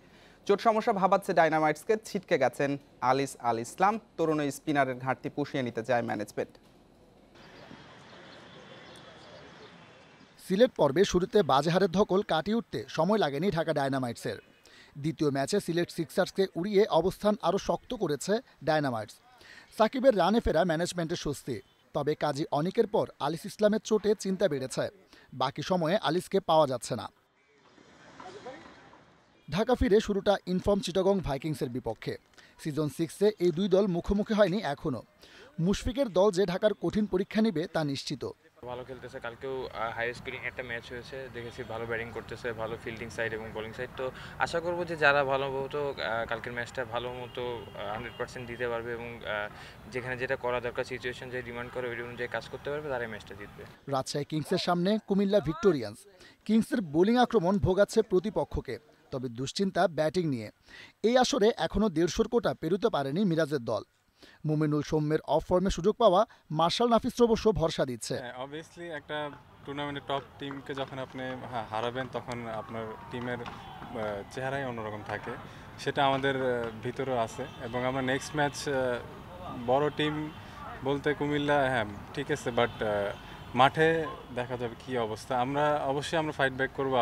চোট সমস্যা ভাবাচ্ছে ডায়নামাইটসকে, ছিটকে গেছেন আলিস আল ইসলাম। তরুণ স্পিনারের ঘাটতি পুষিয়ে নিতে চায় ম্যানেজমেন্ট। সিলেট পর্বে শুরুতে বাজে হারের ধকল কাটিয়ে উঠতে সময় লাগেনি ঢাকা ডায়নামাইটসের। দ্বিতীয় ম্যাচে সিলেট সিক্সার্সকে উড়িয়ে অবস্থান আরও শক্ত করেছে ডায়নামাইটস। সাকিবের রানে ফেরা ম্যানেজমেন্টের স্বস্তি, তবে কাজী অনিকের পর আলিস ইসলামের চোটে চিন্তা বেড়েছে। বাকি সময়ে আলিসকে পাওয়া যাচ্ছে না। ঢাকা ফিরে শুরুটা ইনফর্ম চিটাগং ভাইকিংসের বিপক্ষে। সিজন 6-এ এই দুই দল মুখোমুখি হয়নি এখনও। মুশফিকের দল যে ঢাকার কঠিন পরীক্ষা নেবে তা নিশ্চিত। ভালো খেলতেছে, কালকেও হাই স্কোরিং একটা ম্যাচ হয়েছে, দেখেছি ভালো ব্যাটিং করতেছে, ভালো ফিল্ডিং সাইড এবং বোলিং সাইড। তো আশা করবো যে যারা ভালো মতো কালকের ম্যাচটা ভালো মতো 100% দিতে পারবে এবং যেখানে যেটা করা দরকার, সিচুয়েশন যে ডিমান্ড করে ওই অনুযায়ী কাজ করতে পারবে, তারাই ম্যাচটা জিতবে। রাজশাহী কিংসের সামনে কুমিল্লা ভিক্টোরিয়ান্স। কিংসের বোলিং আক্রমণ ভোগাচ্ছে প্রতিপক্ষকে, তবে দুশ্চিন্তা ব্যাটিং নিয়ে। এই আসরে এখনও 150 কোটা পেরোতে পারেনি মিরাজের দল। মুমিনুল সৌম্যের অফ ফর্মে সুযোগ পাওয়া মার্শাল নাফিস অবশ্য ভরসা দিচ্ছে। অবভিয়াসলি একটা টুর্নামেন্টের টপ টিমকে যখন আপনি হারাবেন, তখন আপনার টিমের চেহারাই অন্যরকম থাকে, সেটা আমাদের ভিতরেও আছে। এবং আমরা নেক্সট ম্যাচ বড় টিম বলতে কুমিল্লা, হ্যাঁ ঠিক আছে, বাট মাঠে দেখা যাবে কি অবস্থা। আমরা অবশ্যই ফাইট ব্যাক করবো।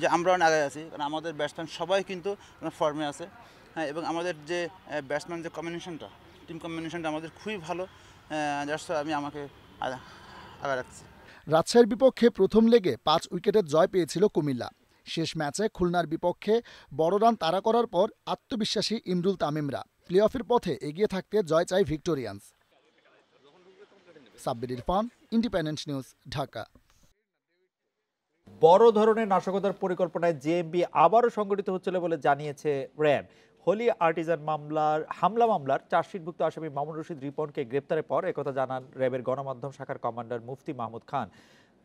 যে আমরা অনেক আগে আছি, কারণ আমাদের ব্যাটসম্যান সবাই কিন্তু ফর্মে আছে, হ্যাঁ, এবং আমাদের যে ব্যাটসম্যান যে কম্বিনেশনটা, টিম কম্বিনেশনটা আমাদের খুবই ভালো। আমি আমাকে আগে রাখছি। রাজশাহীর বিপক্ষে প্রথম লেগে 5 উইকেটের জয় পেয়েছিল কুমিল্লা। শেষ ম্যাচে খুলনার বিপক্ষে বড় রান তাড়া করার পর আত্মবিশ্বাসী ইমরুল তামিমরা। প্লে অফের পথে এগিয়ে থাকতে জয় চায় Victorians. Sabbir Irfan, independent News, Dhaka. বড় ধরনের নাশকতার পরিকল্পনায় জেএমবি আবারও সংগঠিত হচ্ছিল বলে জানিয়েছে র্যাব। হোলি আর্টিজান হামলা মামলার চার্জশিটভুক্ত আসামি মামুন রশিদ রিপনকে গ্রেপ্তারের পর একথা জানান র্যাবের গণমাধ্যম শাখার কমান্ডার মুফতি মাহমুদ খান।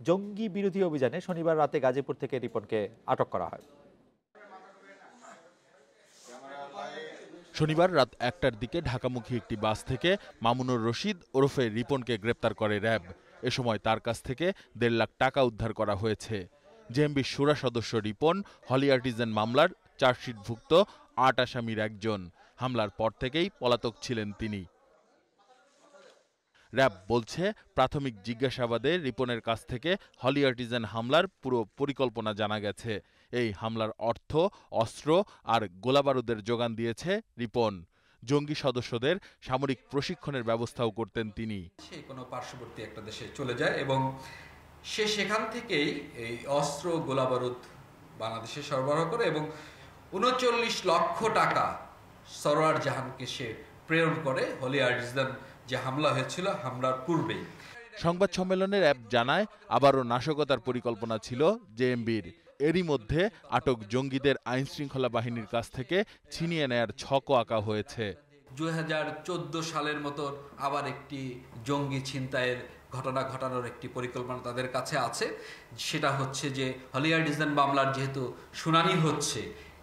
জঙ্গি বিরোধী অভিযানে শনিবার রাতে গাজীপুর থেকে রিপনকে আটক করা হয়। শনিবার রাত 1টার দিকে ঢাকামুখী একটি বাস থেকে মামুনুর রশিদ ওরফে রিপনকে গ্রেপ্তার করে র্যাব। এ সময় তার কাছ থেকে 1.5 লাখ টাকা উদ্ধার করা হয়েছে। জেএমবির শুরা সদস্য রিপন হলি আর্টিজান মামলার চার্জশিটভুক্ত 8 আসামির একজন। হামলার পর থেকেই পলাতক ছিলেন তিনি। র্যাব বলছে, প্রাথমিক জিজ্ঞাসাবাদে রিপনের কাছ থেকে হলি আর্টিজান হামলার পুরো পরিকল্পনা জানা গেছে। এই হামলার অর্থ, অস্ত্র আর গোলাবারুদের যোগান দিয়েছে রিপন। জঙ্গি সদস্যদের সামরিক প্রশিক্ষণের ব্যবস্থাও করতেন তিনি। সে কোনো পার্শ্ববর্তী একটা দেশে চলে যায় এবং সে সেখান থেকেই এই অস্ত্র, গোলাবারুদ বাংলাদেশে সরবরাহ করে এবং ৩৯ লক্ষ টাকা সরোয়ার জাহানকে সে প্রেরণ করে হলি আর্টিজান যে হামলা হয়েছিল হামলার পূর্বেই। সংবাদ সম্মেলনে র্যাব জানায়, আবারও নাশকতার পরিকল্পনা ছিল জেএমবির। এরই মধ্যে আটক জঙ্গিদের আইনশৃঙ্খলা বাহিনীর কাছ থেকে ছিনিয়ে নেয়ার ছকও আঁকা হয়েছে। ২০১৪ সালের মতো আবার একটি জঙ্গি ছিনতাইয়ের ঘটনা ঘটানোর একটি পরিকল্পনা তাদের কাছে আছে। সেটা হচ্ছে যে হলি আর্টিজান মামলার যেহেতু শুনানি হচ্ছে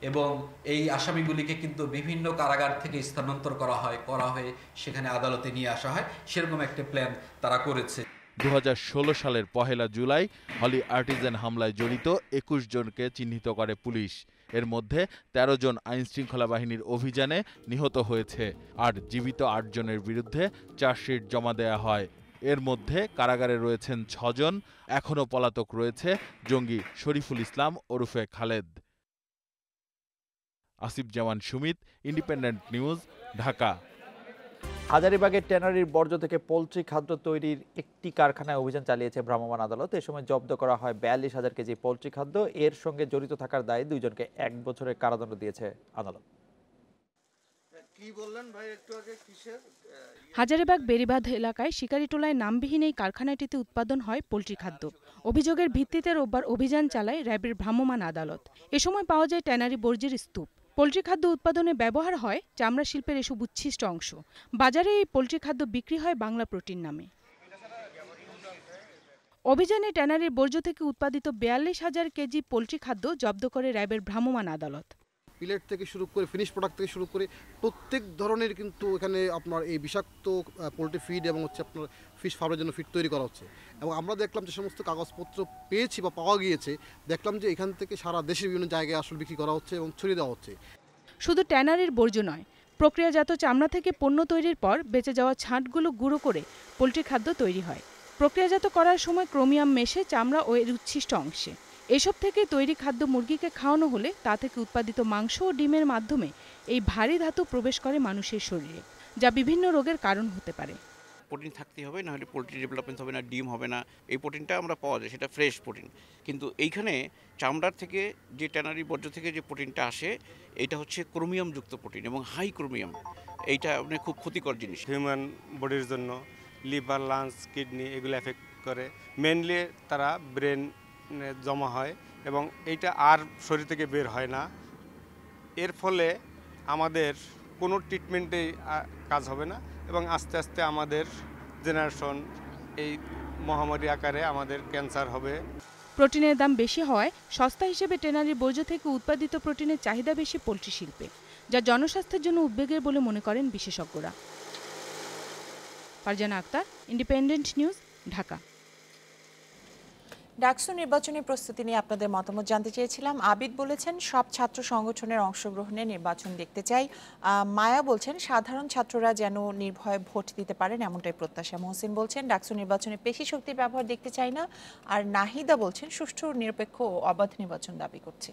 এবং এই আসামিগুলিকে কিন্তু বিভিন্ন কারাগার থেকে স্থানান্তর করা হয়ে সেখানে আদালতে নিয়ে আসা হয়, সেরকম একটা প্ল্যান তারা করেছে। 2016 সালের 1 জুলাই হলি আর্টিজান হামলায় জড়িত 21 জনকে চিহ্নিত করে পুলিশ। এর মধ্যে 13 জন আইনশৃঙ্খলা বাহিনীর অভিযানে নিহত হয়েছে আর জীবিত 8 জনের বিরুদ্ধে চার্জশিট জমা দেয়া হয়। এর মধ্যে কারাগারে রয়েছেন 6 জন। এখনও পলাতক রয়েছে জঙ্গি শরীফুল ইসলাম ওরফে খালেদ। আসিফ জামান সুমিত, ইন্ডিপেন্ডেন্ট নিউজ, ঢাকা। হাজারীবাগের ট্যানারির বর্জ্য থেকে পোলট্রি খাদ্য তৈরির একটি কারখানায় অভিযান চালিয়েছে ভ্রাম্যমাণ আদালত। এ সময় জব্দ করা হয় 42,000 কেজি পোলট্রি খাদ্য। এর সঙ্গে জড়িত থাকার দায়ে 2 জনকে 1 বছরের কারাদণ্ড দিয়েছে আদালত। হাজারীবাগ বেড়িবাঁধ এলাকায় শিকারিটোলায় নামবিহীন এই কারখানাটিতে উৎপাদন হয় পোলট্রি খাদ্য। অভিযোগের ভিত্তিতে রোববার অভিযান চালায় র্যাবের ভ্রাম্যমাণ আদালত। এ সময় পাওয়া যায় ট্যানারি বর্জ্যের স্তূপ। পোলট্রি খাদ্য উৎপাদনে ব্যবহার হয় চামড়া শিল্পের এসব উচ্ছিষ্ট অংশ। বাজারে এই পোলট্রি খাদ্য বিক্রি হয় বাংলা প্রোটিন নামে। অভিযানে ট্যানারির বর্জ্য থেকে উৎপাদিত 42,000 কেজি পোলট্রি খাদ্য জব্দ করে র্যাবের ভ্রাম্যমাণ আদালত। পিলেট থেকে শুরু করে ফিনিশ প্রোডাক্ট থেকে শুরু করে প্রত্যেক ধরনের কিন্তু এখানে আপনার এই বিষাক্ত পোলট্রি ফিড এবং হচ্ছে আপনার ফিশ ফার্মের জন্য ফিড তৈরি করা হচ্ছে। এবং আমরা দেখলাম যে সমস্ত কাগজপত্র পেয়েছি বা পাওয়া গিয়েছে, দেখলাম যে এখান থেকে সারা দেশের বিভিন্ন জায়গায় আসলে বিক্রি করা হচ্ছে এবং ছড়িয়ে দেওয়া হচ্ছে। শুধু ট্যানারির বর্জ্য নয়, প্রক্রিয়াজাত চামড়া থেকে পণ্য তৈরির পর বেঁচে যাওয়া ছাঁটগুলো গুঁড়ো করে পোলট্রি খাদ্য তৈরি হয়। প্রক্রিয়াজাত করার সময় ক্রোমিয়াম মেশে চামড়া ও এর উচ্ছিষ্ট অংশে। এসব থেকে তৈরি খাদ্য মুরগিকে খাওয়ানো হলে তা থেকে উৎপাদিত মাংস ও ডিমের মাধ্যমে এই ভারী ধাতু প্রবেশ করে মানুষের শরীরে, যা বিভিন্ন রোগের কারণ হতে পারে। প্রোটিন থাকতে হবে, না হলে পোলট্রি ডেভেলপমেন্ট হবে না, ডিম হবে না। এই প্রোটিনটা আমরা পাওয়া যায়, সেটা ফ্রেশ প্রোটিন। কিন্তু এইখানে চামড়ার থেকে যে ট্যানারি বর্জ্য থেকে যে প্রোটিনটা আসে, এটা হচ্ছে ক্রোমিয়ামযুক্ত প্রোটিন এবং হাই ক্রোমিয়াম। এইটা মানে খুব ক্ষতিকর জিনিস হিউম্যান বডির জন্য। লিভার, লাংস, কিডনি এগুলো এফেক্ট করে। মেনলি তারা ব্রেন জমা হয় এবং এইটা আর শরীর থেকে বের হয় না। এর ফলে আমাদের কোনো ট্রিটমেন্টেই কাজ হবে না এবং আস্তে আস্তে আমাদের জেনারেশন এই মহামারী আকারে আমাদের ক্যান্সার হবে। প্রোটিনের দাম বেশি হওয়ায় সস্তা হিসেবে ট্যানারির বর্জ্য থেকে উৎপাদিত প্রোটিনের চাহিদা বেশি পোলট্রি শিল্পে, যা জনস্বাস্থ্যের জন্য উদ্বেগের বলে মনে করেন বিশেষজ্ঞরা। Farzana Akhtar, Independent News, Dhaka. ডাকসু নির্বাচনী প্রস্তুতি নিয়ে আপনাদের মতামত জানতে চেয়েছিলাম। আবিদ বলেছেন সব ছাত্র সংগঠনের অংশগ্রহণে নির্বাচন দেখতে চাই। মায়া বলছেন সাধারণ ছাত্ররা যেন নির্ভয়ে ভোট দিতে পারেন এমনটাই প্রত্যাশা। মহসিন বলছেন ডাকসু নির্বাচনে পেশি শক্তির ব্যবহার দেখতে চাই না। আর নাহিদা বলছেন সুষ্ঠু, নিরপেক্ষ ও অবাধ নির্বাচন দাবি করছে।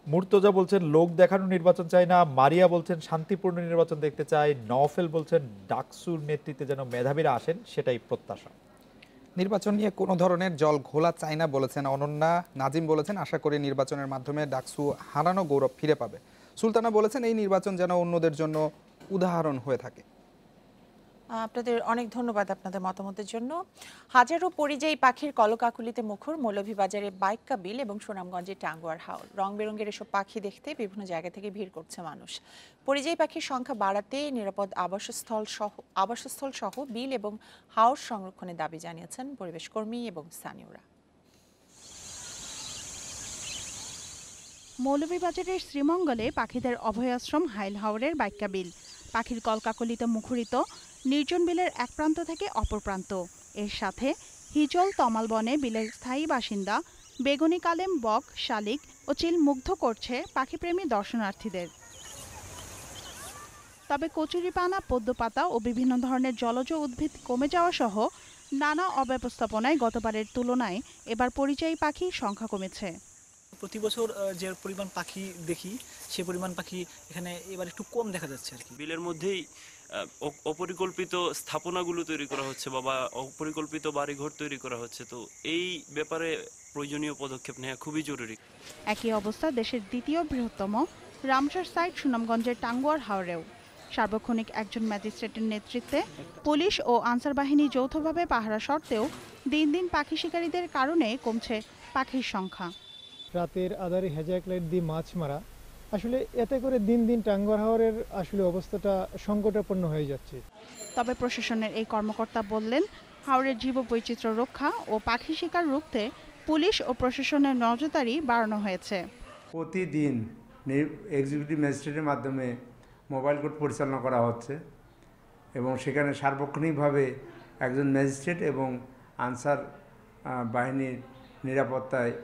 মুর্তজা বলছেন লোক দেখানো নির্বাচন চাই না। মারিয়া বলছেন শান্তিপূর্ণ নির্বাচন দেখতে চাই। নওফেল বলছেন ডাকসুর নেতৃত্বে যেন মেধাবীরা আসেন সেটাই প্রত্যাশা। নির্বাচন নিয়ে কোনো ধরনের জল ঘোলা চায় না বলেছেন অনন্যা। নাজিম বলেছেন আশা করি নির্বাচনের মাধ্যমে ডাকসু হারানো গৌরব ফিরে পাবে। সুলতানা বলেছেন এই নির্বাচন যেন অন্যদের জন্য উদাহরণ হয়ে থাকে। আপনাদের অনেক ধন্যবাদ আপনাদের মতামতের জন্য। হাজারো পরিযায়ী পাখির কলকাকুলিতে মুখর মৌলভীবাজারে বাইক্কা বিল এবং সুনামগঞ্জের টাঙ্গুয়ার হাওর। রং বেরঙের এসব পাখি দেখতে বিভিন্ন জায়গা থেকে ভিড় করছে মানুষ। পরিযায়ী পাখির সংখ্যা বাড়াতে নিরাপদ আবাসস্থল সহ বিল এবং হাওর সংরক্ষণের দাবি জানিয়েছেন পরিবেশ কর্মী এবং স্থানীয়রা। মৌলভীবাজারের শ্রীমঙ্গলে পাখিদের অভয়াশ্রম হাইল হাওরের বাইক্কা বিল। পাখির কলকাকলিতে মুখরিত নির্জন বিলের এক প্রান্ত থেকে অপর প্রান্ত। এর সাথে হিজল তমাল বনে বিলের স্থায়ী বাসিন্দা বেগুনি কালেম, বক, শালিক ও চিল মুগ্ধ করছে পাখিপ্রেমী দর্শনার্থীদের। তবে কচুরিপানা, পদ্মপাতা ও বিভিন্ন ধরনের জলজ উদ্ভিদ কমে যাওয়া সহ নানা অব্যবস্থাপনায় গতবারের তুলনায় এবার পরিযায়ী পাখির সংখ্যা কমেছে। প্রতি বছর যে পরিমাণ পাখি দেখি সে পরিমাণ পাখি এখানে এবার একটু কম দেখা যাচ্ছে আর কি। বিলের মধ্যেই অপরিকল্পিত স্থাপনাগুলো তৈরি করা হচ্ছে বা অপরিকল্পিত বাড়িঘর তৈরি করা হচ্ছে, তো এই ব্যাপারে প্রয়োজনীয় পদক্ষেপ নেওয়া খুবই জরুরি। একই অবস্থা দেশের দ্বিতীয় বৃহত্তম রামসার সাইট সুনামগঞ্জের টাঙ্গুয়ার হাওরেও। সার্বক্ষণিক একজন ম্যাজিস্ট্রেটের নেতৃত্বে পুলিশ ও আনসার বাহিনী যৌথভাবে পাহারা সত্ত্বেও দিন দিন পাখি শিকারীদের কারণে কমছে পাখির সংখ্যা। রাতের আধারে হেজাক লাইট দিয়ে মাছ মারা, আসলে এতে করে দিন দিন টাঙ্গুয়ার হাওরের আসলে অবস্থাটা সংকটাপন্ন হয়ে যাচ্ছে। তবে প্রশাসনের এই কর্মকর্তা বললেন, হাওরের জীববৈচিত্র্য রক্ষা ও পাখি শিকার রুখতে পুলিশ ও প্রশাসনের নজরদারি বাড়ানো হয়েছে। প্রতিদিন এক্সিকিউটিভ ম্যাজিস্ট্রেটের মাধ্যমে মোবাইল কোর্ট পরিচালনা করা হচ্ছে এবং সেখানে সার্বক্ষণিকভাবে একজন ম্যাজিস্ট্রেট এবং আনসার বাহিনীর নিরাপত্তায়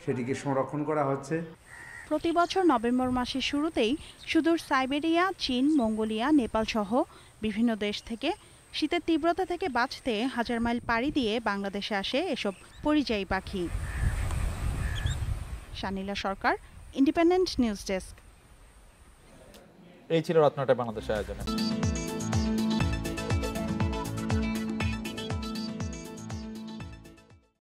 সেটিকে সংরক্ষণ করা হচ্ছে। প্রতি বছর নভেম্বর মাসের শুরুতেই সুদূর সাইবেরিয়া, চীন, মঙ্গোলিয়া, নেপাল সহ বিভিন্ন দেশ থেকে শীতের তীব্রতা থেকে বাঁচতে হাজার মাইল পাড়ি দিয়ে বাংলাদেশে আসে এসব পরিযায়ী পাখি। শানিলা সরকার, ইন্ডিপেন্ডেন্ট নিউজ ডেস্ক। এই ছিল রত্নটা বাংলাদেশ আয়োজনে।